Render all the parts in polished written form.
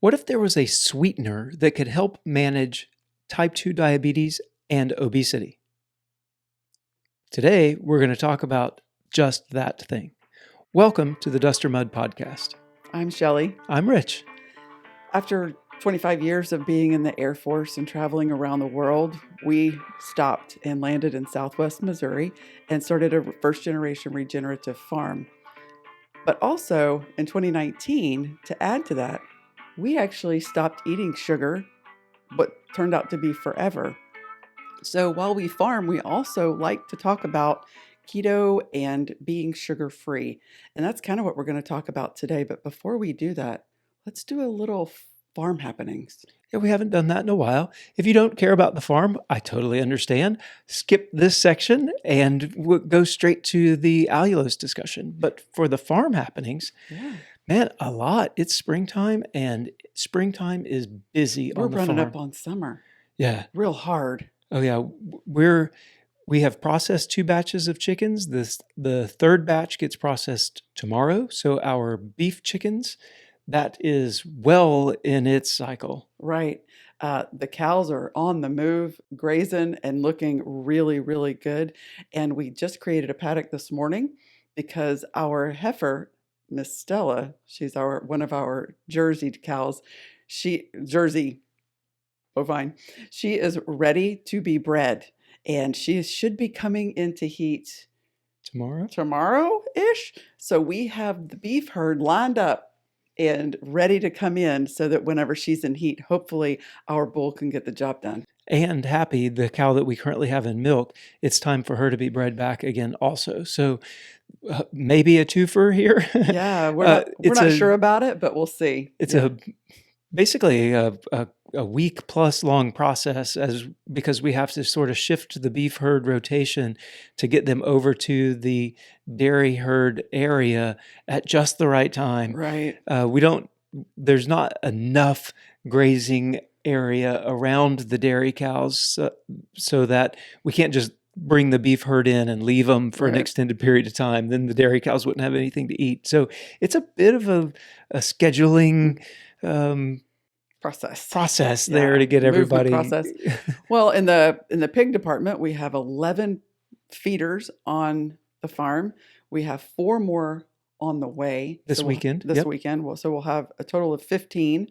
What if there was a sweetener that could help manage type 2 diabetes and obesity? Today, we're going to talk about just that thing. Welcome to the Duster Mud Podcast. I'm Shelley. I'm Rich. After 25 years of being in the Air Force and traveling around the world, we stopped and landed in Southwest Missouri and started a first-generation regenerative farm. But also in 2019, to add to that, we actually stopped eating sugar, what turned out to be forever. So while we farm, we also like to talk about keto and being sugar-free. And that's kind of what we're going to talk about today. But before we do that, let's do a little farm happenings. Yeah, we haven't done that in a while. If you don't care about the farm, I totally understand. Skip this section and we'll go straight to the allulose discussion. But for the farm happenings, man, a lot. It's springtime and springtime is busy We're on the farm. running up on summer. Yeah. Real hard. Oh yeah, we have processed 2 batches of chickens. The third batch gets processed tomorrow. So our beef chickens, that is well in its cycle. Right. The cows are on the move, grazing and looking really, really good. And we just created a paddock this morning because our heifer, Miss Stella, she's one of our Jersey cows. Jersey bovine. She is ready to be bred, and she should be coming into heat tomorrow-ish. So we have the beef herd lined up and ready to come in so that whenever she's in heat, hopefully our bull can get the job done. And Happy, the cow that we currently have in milk, it's time for her to be bred back again also. So maybe a twofer here. Yeah, we're not sure about it, but we'll see. It's basically a week plus long process because we have to sort of shift the beef herd rotation to get them over to the dairy herd area at just the right time. Right. There's not enough grazing area around the dairy cows so that we can't just bring the beef herd in and leave them for an extended period of time. Then the dairy cows wouldn't have anything to eat. So it's a bit of a scheduling process there to get everybody. Process. Well, in the pig department, we have 11 feeders on the farm. We have 4 more on the way this weekend. So we'll have a total of 15.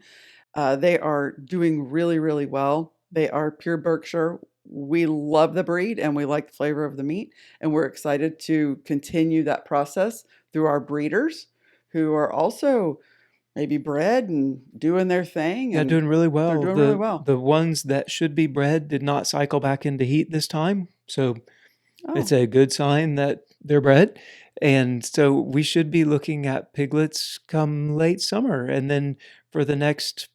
They are doing really, really well. They are pure Berkshire. We love the breed and we like the flavor of the meat. And we're excited to continue that process through our breeders who are also maybe bred and doing their thing. Yeah, doing really well. They're doing really well. The ones that should be bred did not cycle back into heat this time. So it's a good sign that they're bred. And so we should be looking at piglets come late summer. And then for the next,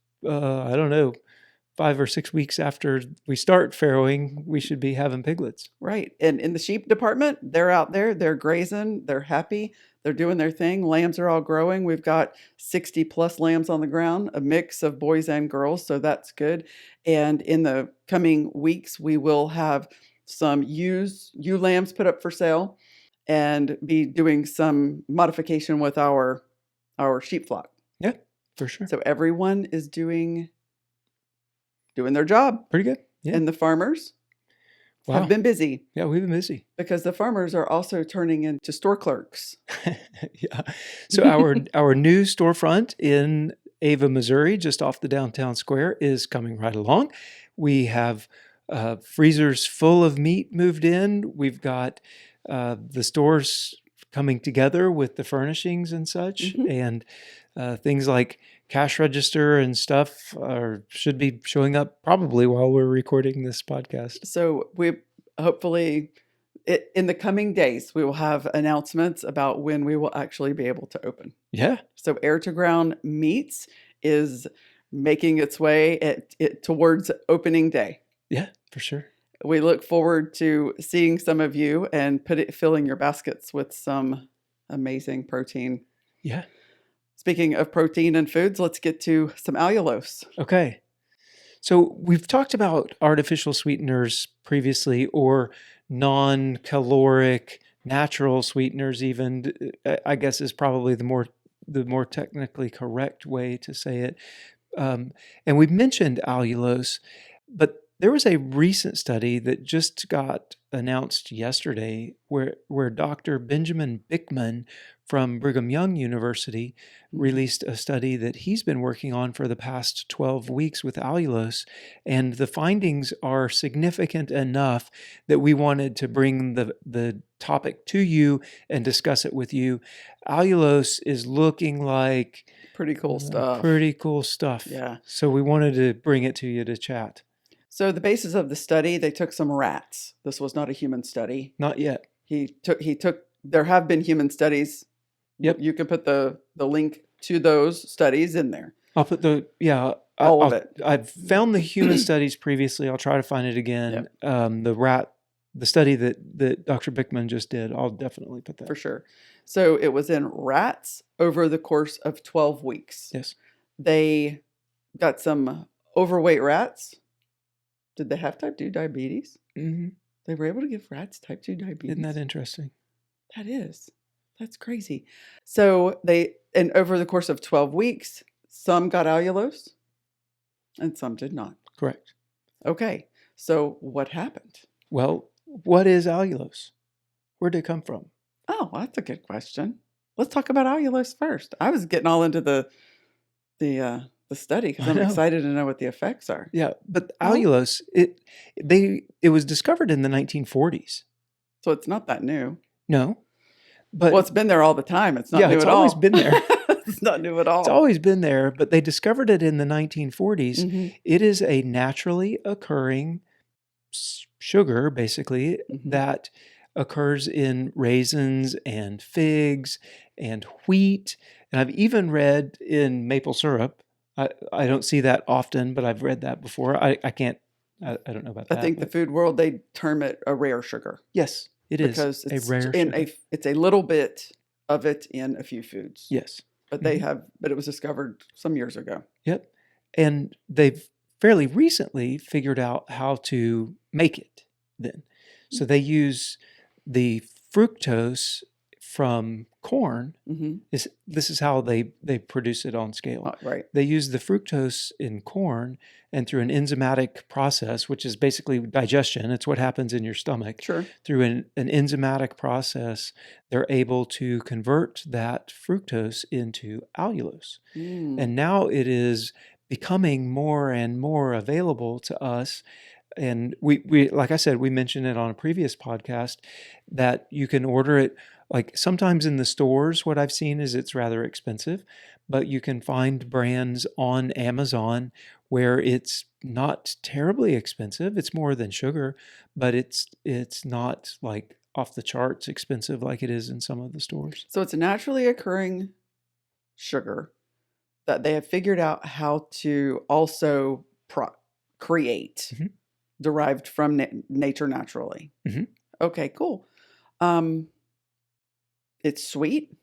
5 or 6 weeks after we start farrowing, we should be having piglets. Right. And in the sheep department, they're out there, they're grazing, they're happy, they're doing their thing. Lambs are all growing. We've got 60 plus lambs on the ground, a mix of boys and girls. So that's good. And in the coming weeks, we will have some ewe lambs put up for sale and be doing some modification with our sheep flock. Yeah, for sure. So everyone is doing their job. Pretty good. Yeah. And the farmers have been busy. Yeah, we've been busy. Because the farmers are also turning into store clerks. Yeah. So our new storefront in Ava, Missouri, just off the downtown square, is coming right along. We have freezers full of meat moved in. We've got the stores coming together with the furnishings and such. Mm-hmm. And things like cash register and stuff should be showing up probably while we're recording this podcast. So we hopefully in the coming days, we will have announcements about when we will actually be able to open. Yeah. So Air2Ground Meats is making its way towards opening day. Yeah, for sure. We look forward to seeing some of you and filling your baskets with some amazing protein. Yeah. Speaking of protein and foods, let's get to some allulose. Okay. So we've talked about artificial sweeteners previously, or non-caloric natural sweeteners even, I guess is probably the more technically correct way to say it. And we've mentioned allulose, but there was a recent study that just got announced yesterday where Dr. Benjamin Bikman from Brigham Young University released a study that he's been working on for the past 12 weeks with allulose. And the findings are significant enough that we wanted to bring the topic to you and discuss it with you. Allulose is looking like Pretty cool stuff. pretty cool stuff. Yeah. So we wanted to bring it to you to chat. So the basis of the study, they took some rats. This was not a human study. Not yet. He took there have been human studies. Yep. You can put the link to those studies in there. I'll put All of it. I've found the human studies previously. I'll try to find it again. The study that Dr. Bikman just did, I'll definitely put that. For sure. So it was in rats over the course of 12 weeks. Yes. They got some overweight rats. Did they have type 2 diabetes? Mm-hmm. They were able to give rats type 2 diabetes. Isn't that interesting? That is. That's crazy. So and over the course of 12 weeks, some got allulose and some did not. Correct. Okay. So what happened? Well, what is allulose? Where did it come from? Oh, well, that's a good question. Let's talk about allulose first. I was getting all into the study because I'm excited to know what the effects are. Yeah, but allulose, it was discovered in the 1940s. So it's not that new. No, but it's been there all the time. It's not new at all. It's always been there. It's not new at all. It's always been there, but they discovered it in the 1940s. Mm-hmm. It is a naturally occurring sugar, basically, that occurs in raisins and figs and wheat. And I've even read in maple syrup. I don't see that often, but I've read that before. I don't know about that. I think the food world, they term it a rare sugar. Yes, it is because a rare sugar. It's a little bit of it in a few foods. Yes. But but it was discovered some years ago. Yep. And they've fairly recently figured out how to make it then. So they use the fructose from corn. This is how they produce it on scale. Right. They use the fructose in corn, and through an enzymatic process, which is basically digestion, it's what happens in your stomach. Sure. Through an enzymatic process, they're able to convert that fructose into allulose. And now it is becoming more and more available to us. And we like I said, we mentioned it on a previous podcast that you can order it. Like sometimes in the stores, what I've seen is it's rather expensive, but you can find brands on Amazon where it's not terribly expensive. It's more than sugar, but it's not like off the charts expensive like it is in some of the stores. So it's a naturally occurring sugar that they have figured out how to also create, derived from nature naturally. Okay, cool. It's sweet.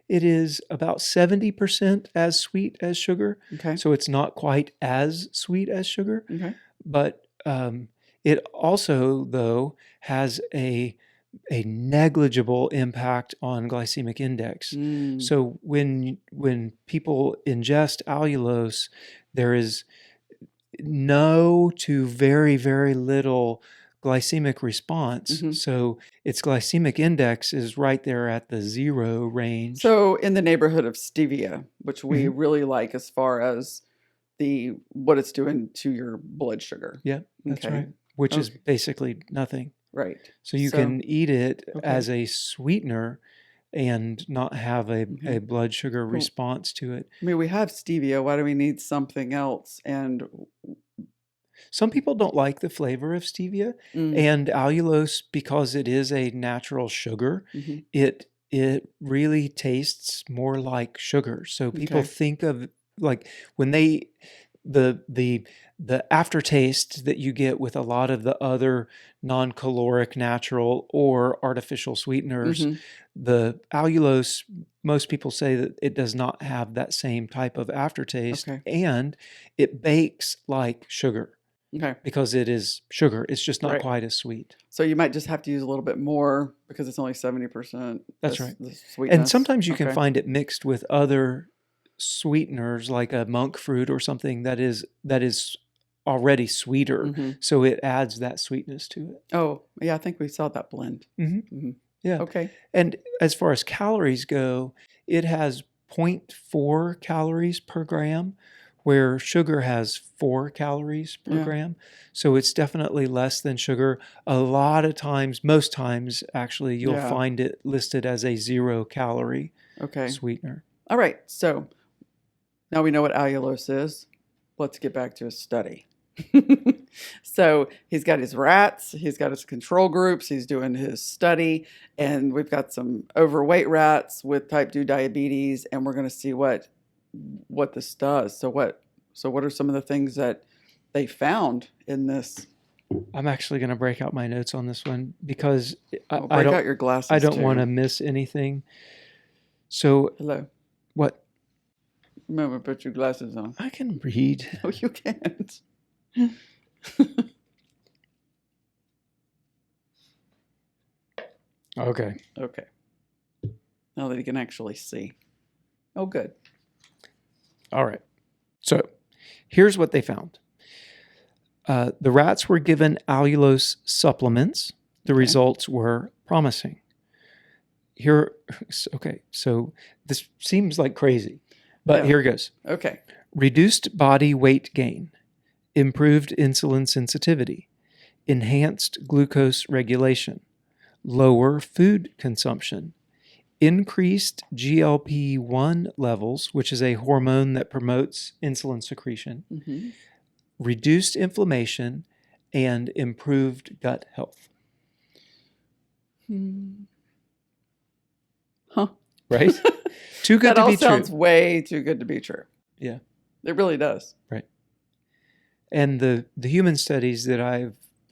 It is about 70% as sweet as sugar. Okay. So it's not quite as sweet as sugar. Okay. But it also, though, has a negligible impact on glycemic index. So when people ingest allulose, there is no to very, very little glycemic response. So its glycemic index is right there at the 0 range. So in the neighborhood of stevia, which we really like as far as what it's doing to your blood sugar. Yeah, that's right. Which is basically nothing. Right. So you can eat it as a sweetener and not have a blood sugar response to it. I mean, we have stevia. Why do we need something else? And some people don't like the flavor of stevia, and allulose, because it is a natural sugar, it really tastes more like sugar. So people think of like when the aftertaste that you get with a lot of the other non-caloric natural or artificial sweeteners, the allulose, most people say that it does not have that same type of aftertaste, and it bakes like sugar. Because it is sugar. It's just not quite as sweet. So you might just have to use a little bit more because it's only 70%. That's right. The sweetness. And sometimes you can find it mixed with other sweeteners like a monk fruit or something that is already sweeter, so it adds that sweetness to it. Oh, yeah, I think we saw that blend. Yeah. Okay. And as far as calories go, it has 0.4 calories per gram, where sugar has 4 calories per gram. So it's definitely less than sugar. A lot of times, most times actually, you'll find it listed as a 0-calorie sweetener. All right. So now we know what allulose is. Let's get back to his study. So he's got his rats, he's got his control groups, he's doing his study, and we've got some overweight rats with type 2 diabetes, and we're going to see what this does. So what are some of the things that they found in this? I'm actually going to break out my notes on this one because I don't, out your glasses. I don't want to miss anything. So hello. What? Remember, put your glasses on. I can read. No, you can't. Okay. Now that you can actually see. Oh, good. All right. So here's what they found. The rats were given allulose supplements. The results were promising. So this seems like crazy, but here goes. Okay. Reduced body weight gain, improved insulin sensitivity, enhanced glucose regulation, lower food consumption, increased GLP-1 levels, which is a hormone that promotes insulin secretion, reduced inflammation, and improved gut health. Huh. Right? Too good to be true. That all sounds way too good to be true. Yeah. It really does. Right. And the human studies that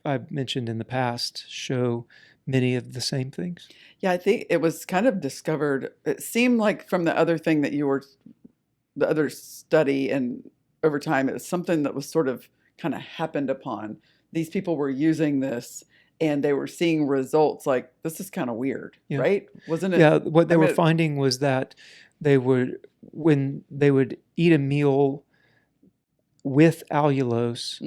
I've mentioned in the past show many of the same things. Yeah, I think it was kind of discovered. It seemed like from the other thing that the other study, and over time, it was something that was sort of kind of happened upon. These people were using this and they were seeing results like, this is kind of weird, right? Wasn't it? Yeah, what they were finding was that when they would eat a meal with allulose,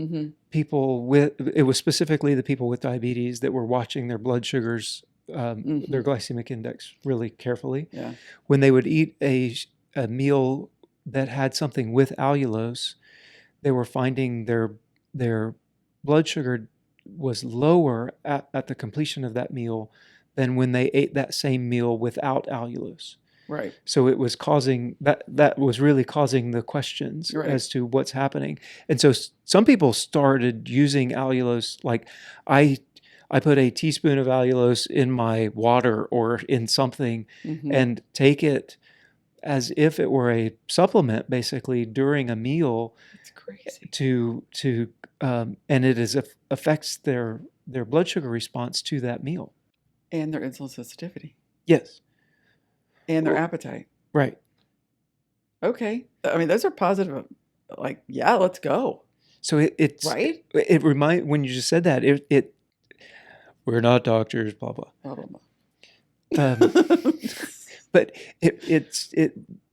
it was specifically the people with diabetes that were watching their blood sugars, their glycemic index really carefully. Yeah. When they would eat a meal that had something with allulose, they were finding their blood sugar was lower at the completion of that meal than when they ate that same meal without allulose. Right. So it was causing that was really causing the questions as to what's happening. And so some people started using allulose, like I put a teaspoon of allulose in my water or in something and take it as if it were a supplement, basically during a meal. It's crazy. And it affects their blood sugar response to that meal and their insulin sensitivity. Yes. And their appetite. Right. Okay. I mean, those are positive. Like, yeah, let's go. So it's right. It when you just said that we're not doctors, blah blah blah blah blah. But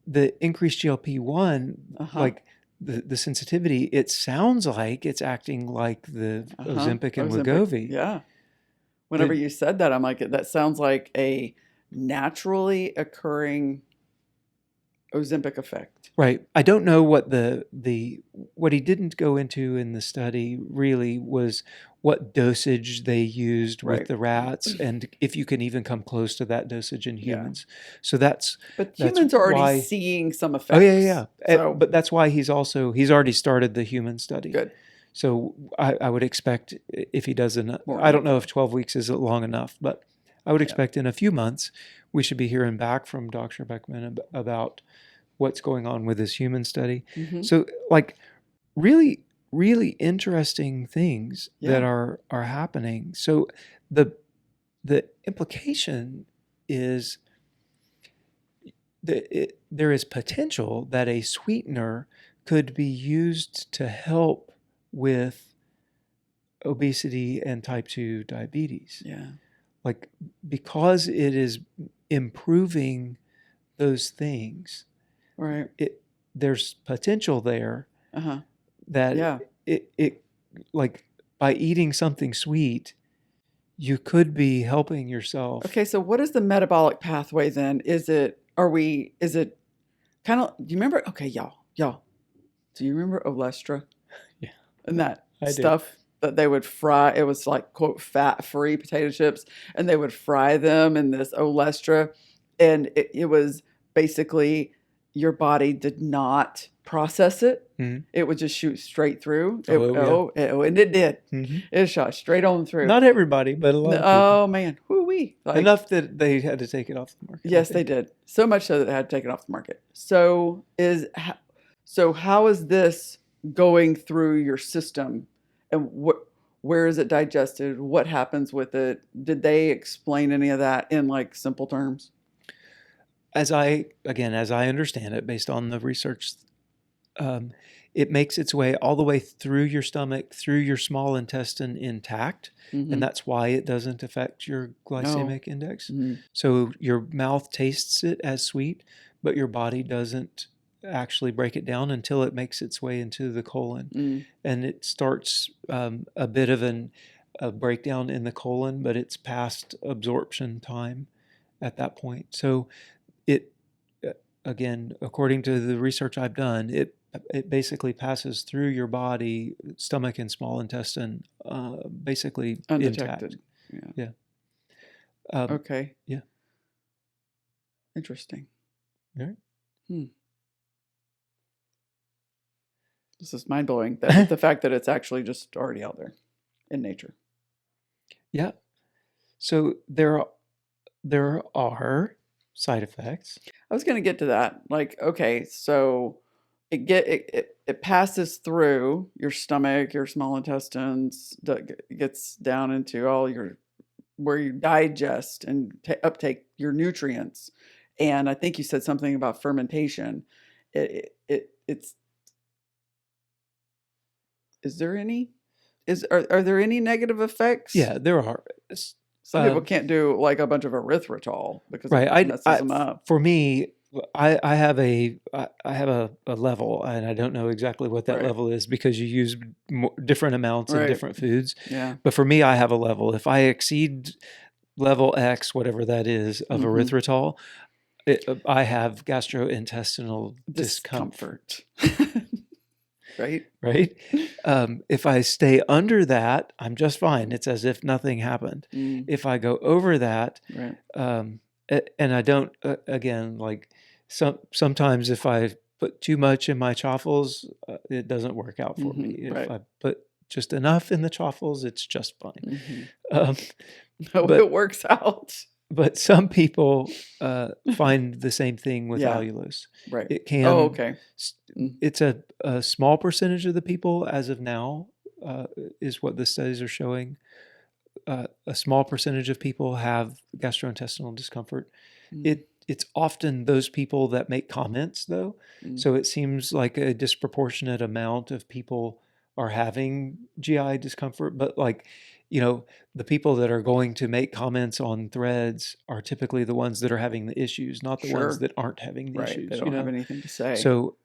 the increased GLP-1, like the sensitivity, it sounds like it's acting like the Ozempic and Wegovy. Yeah. Whenever you said that, I'm like, that sounds like a naturally occurring Ozempic effect. Right. I don't know what what he didn't go into in the study really was what dosage they used with the rats, and if you can even come close to that dosage in humans. So but humans are already seeing some effects. Oh yeah. So, but that's why he's already started the human study. Good. So I would expect if he does I don't know if 12 weeks is long enough, but I would expect in a few months we should be hearing back from Dr. Bikman about what's going on with his human study. So like really, really interesting things that are happening. So the implication is that there is potential that a sweetener could be used to help with obesity and type 2 diabetes. Yeah. Like, because it is improving those things, right? there's potential there Uh-huh. that Yeah. it like by eating something sweet, you could be helping yourself. Okay, so what is the metabolic pathway then? Is it kind of, do you remember? Okay, y'all, do you remember Olestra Yeah, and that I do. stuff that they would fry? It was like, quote, fat-free potato chips, and they would fry them in this Olestra, and it was basically your body did not process it. Mhm. It would just shoot straight through. Oh, yeah. And it did. Mhm. It shot straight on through. Not everybody, but a lot of people. Oh man, whoo-wee. Like, Enough that they had to take it off the market. I yes, they think. did. So much so that they had to take it off the market. So how is this going through your system, and where is it digested? What happens with it? Did they explain any of that in like simple terms? As I understand it, based on the research, it makes its way all the way through your stomach, through your small intestine intact, Mhm. and that's why it doesn't affect your glycemic index. Mhm. So your mouth tastes it as sweet, but your body doesn't actually break it down until it makes its way into the colon, Mm. and it starts a bit of a breakdown in the colon, but it's past absorption time at that point. So it again, according to the research I've done, it basically passes through your body, stomach and small intestine, basically Undetected. intact. Yeah. Yeah. Okay. Yeah. Interesting. Right. This is mind blowing. The fact that it's actually just already out there in nature. Yeah. So there are side effects. I was going to get to that. Like, okay, so it passes through your stomach, your small intestines, gets down into all your where you digest and uptake your nutrients. And I think you said something about fermentation. It's is there any are there any negative effects? Yeah, there are. Some people can't do like a bunch of erythritol because Right. it messes them up. For me, I have a level, and I don't know exactly what that Right. level is because you use different amounts in Right. different foods. Yeah. But for me, I have a level. If I exceed level X, whatever that is, of Mhm. erythritol, I have gastrointestinal discomfort. Right. Right? If I stay under that, I'm just fine. It's as if nothing happened. Mm. If I go over that, Right. and I don't, again, like sometimes if I put too much in my chaffles, it doesn't work out for me. Mhm. If Right. I put just enough in the chaffles, it's just fine. Mhm. Um, Oh, but it works out. but some people find the same thing with Yeah. allulose. Right. It can. Oh, okay. Mm. It's a small percentage of the people as of now, is what the studies are showing. A small percentage of people have gastrointestinal discomfort. Mm. It's often those people that make comments, though. Mm. So it seems like a disproportionate amount of people are having GI discomfort. But like, the people that are going to make comments on threads are typically the ones that are having the issues, not the ones Sure. that aren't having the Right. issues. They don't have anything to say. So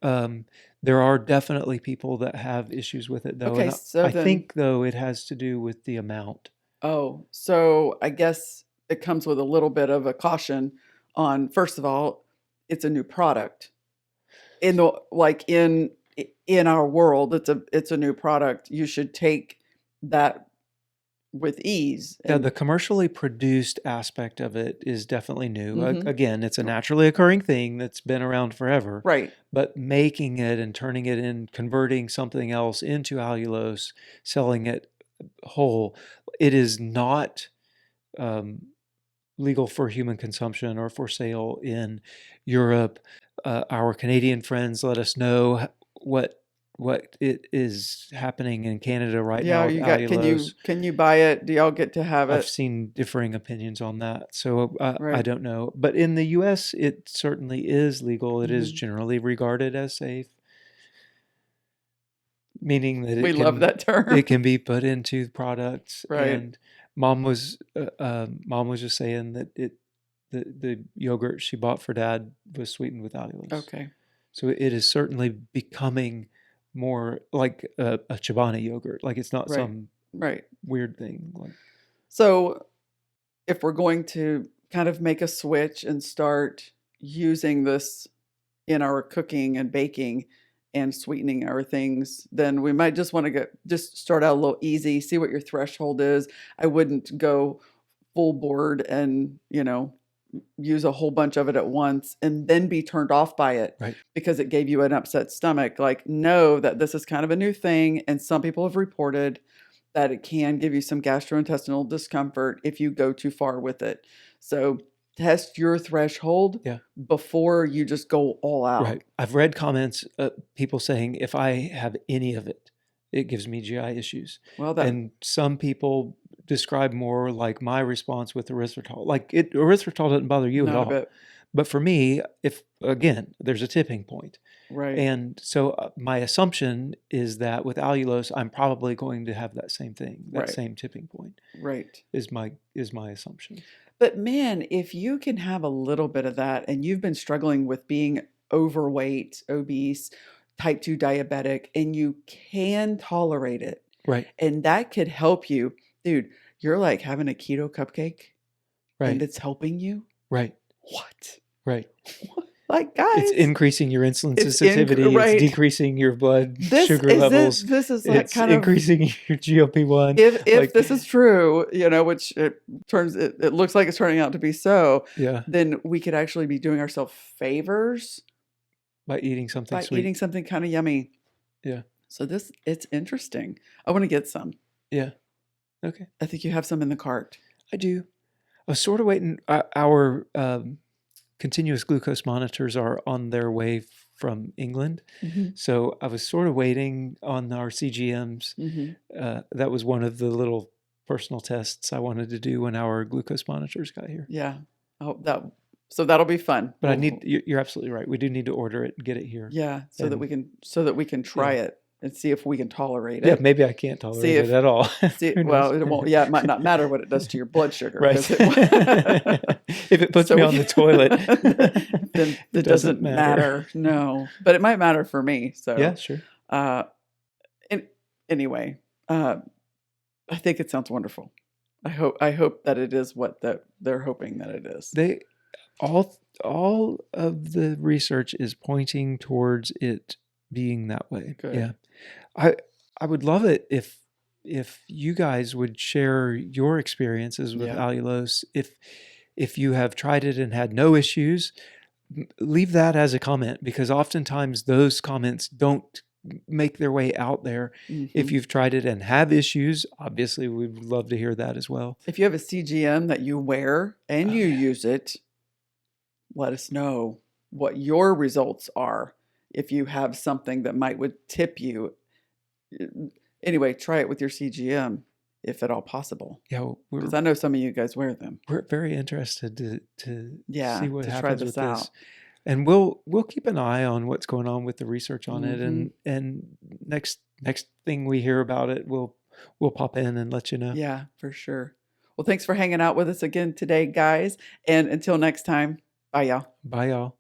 there are definitely people that have issues with it, though. Okay, And so I then- think, though, it has to do with the amount. Oh, so I guess it comes with a little bit of a caution on, first of all, it's a new product. In our world, it's a new product. You should take that with ease. Yeah, And the commercially produced aspect of it is definitely new. Mhm. Again, it's a naturally occurring thing that's been around forever. right. But making it and turning it in, converting something else into allulose, selling it whole, it is not legal for human consumption or for sale in Europe. Our Canadian friends let us know what it is happening in Canada right now Yeah, with you got allulose. can you buy it? Do y'all get to have I've it? seen differing opinions on that, so I Right. don't know. But in the U.S., it certainly is legal. It is Mhm. generally regarded as safe, meaning that We love that term. it can be put into products. Right. And mom was just saying that the yogurt she bought for dad was sweetened with allulose. Okay. So it is certainly becoming more like a Chobani yogurt. Like it's not Right. some Right. weird thing. Like So if we're going to kind of make a switch and start using this in our cooking and baking and sweetening our things, then we might just want to just start out a little easy, see what your threshold is. I wouldn't go full board and, use a whole bunch of it at once and then be turned off by it right. because it gave you an upset stomach. Like, know that this is kind of a new thing, and some people have reported that it can give you some gastrointestinal discomfort if you go too far with it. So test your threshold Yeah. before you just go all out. Right. I've read comments, people saying if I have any of it, it gives me GI issues. Well, and some people describe more like my response with erythritol. Like erythritol doesn't bother you at not a all. bit. But for me, if again, there's a tipping point. Right. And so my assumption is that with allulose, I'm probably going to have that same thing, that Right. same tipping point. Right. Is my assumption. But man, if you can have a little bit of that and you've been struggling with being overweight, obese, type 2 diabetic, and you can tolerate it, Right. and that could help you, dude, you're like having a keto cupcake, Right. and it's helping you. Right. What? Right. Like, guys, it's increasing your insulin sensitivity. right. It's decreasing your blood sugar levels. This is like it's increasing your GLP-1. If this is true, which it looks like it's turning out to be so, yeah, then we could actually be doing ourselves favors by eating something sweet. eating something kind of yummy. Yeah. So it's interesting. I want to get some. Yeah. Okay. I think you have some in the cart. I do. I was sort of waiting. Our continuous glucose monitors are on their way from England. Mm-hmm. So I was sort of waiting on our CGMs. Mm-hmm. That was one of the little personal tests I wanted to do when our glucose monitors got here. Yeah. So that'll be fun. But you're absolutely right. We do need to order it and get it here. Yeah. So that we can try it and see if we can tolerate it. Yeah, maybe I can't tolerate it at all. Well, it won't. Yeah, it might not matter what it does to your blood sugar. Right. If it puts me on the toilet, then it doesn't matter. No, but it might matter for me. So yeah, sure. Anyway, I think it sounds wonderful. I hope that it is what they're hoping that it is. All of the research is pointing towards it being that way. Good. Yeah. I would love it if you guys would share your experiences with allulose. If you have tried it and had no issues, leave that as a comment, because oftentimes those comments don't make their way out there. Mm-hmm. If you've tried it and have issues, obviously we would love to hear that as well. If you have a CGM that you wear and you use it, let us know what your results are. If you have something that would tip you, anyway, try it with your CGM if at all possible. Yeah, because I know some of you guys wear them. We're very interested to see what happens try this with out. this, and we'll keep an eye on what's going on with the research on it. And next thing we hear about it, we'll pop in and let you know. Yeah, for sure. Well, thanks for hanging out with us again today, guys. And until next time, bye, y'all. Bye, y'all.